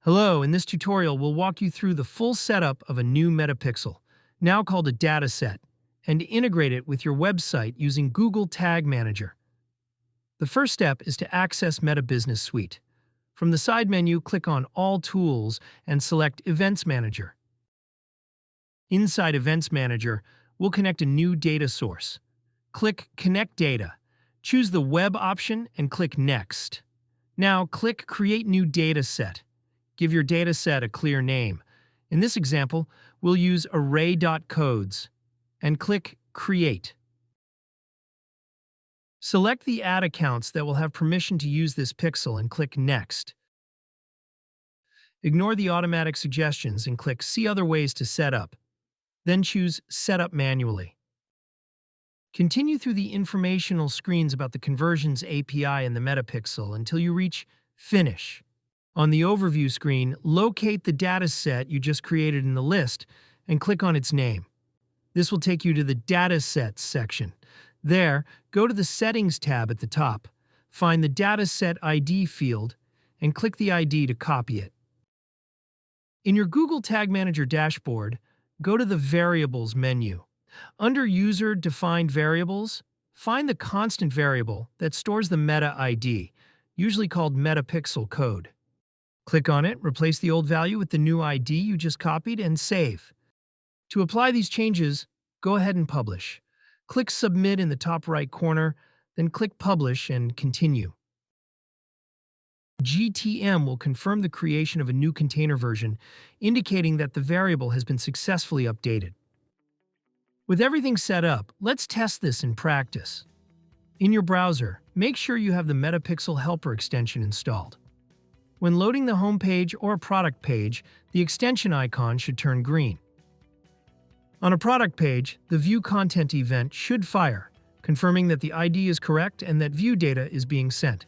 Hello, in this tutorial we'll walk you through the full setup of a new metapixel, now called a dataset, and integrate it with your website using Google Tag Manager. The first step is to access Meta Business Suite. From the side menu, click on All Tools and select Events Manager. Inside Events Manager, we'll connect a new data source. Click Connect Data. Choose the Web option and click Next. Now click Create New Dataset. Give your dataset a clear name. In this example, we'll use array.codes and click Create. Select the ad accounts that will have permission to use this pixel and click Next. Ignore the automatic suggestions and click See Other Ways to Set Up. Then choose Set Up Manually. Continue through the informational screens about the Conversions API in the metapixel until you reach Finish. On the Overview screen, locate the dataset you just created in the list and click on its name. This will take you to the Datasets section. There, go to the Settings tab at the top, find the Dataset ID field, and click the ID to copy it. In your Google Tag Manager dashboard, go to the Variables menu. Under User-Defined Variables, find the constant variable that stores the meta ID, usually called metapixel code. Click on it, replace the old value with the new ID you just copied, and save. To apply these changes, go ahead and publish. Click Submit in the top right corner, then click Publish and Continue. GTM will confirm the creation of a new container version, indicating that the variable has been successfully updated. With everything set up, let's test this in practice. In your browser, make sure you have the Metapixel Helper extension installed. When loading the home page or a product page, the extension icon should turn green. On a product page, the ViewContent event should fire, confirming that the ID is correct and that view data is being sent.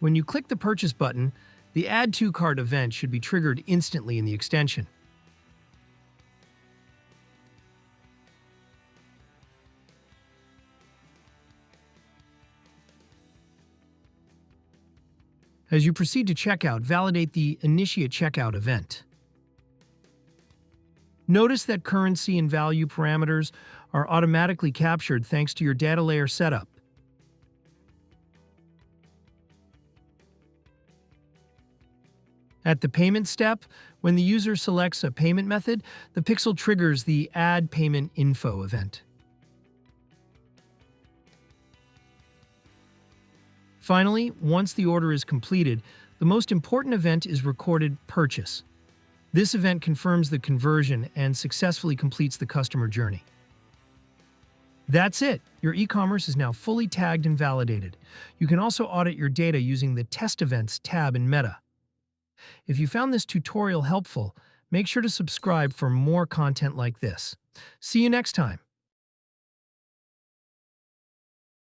When you click the Purchase button, the AddToCart event should be triggered instantly in the extension. As you proceed to checkout, validate the InitiateCheckout event. Notice that currency and value parameters are automatically captured thanks to your DataLayer setup. At the payment step, when the user selects a payment method, the pixel triggers the AddPaymentInfo event. Finally, once the order is completed, the most important event is recorded purchase. This event confirms the conversion and successfully completes the customer journey. That's it! Your e-commerce is now fully tagged and validated. You can also audit your data using the Test Events tab in Meta. If you found this tutorial helpful, make sure to subscribe for more content like this. See you next time!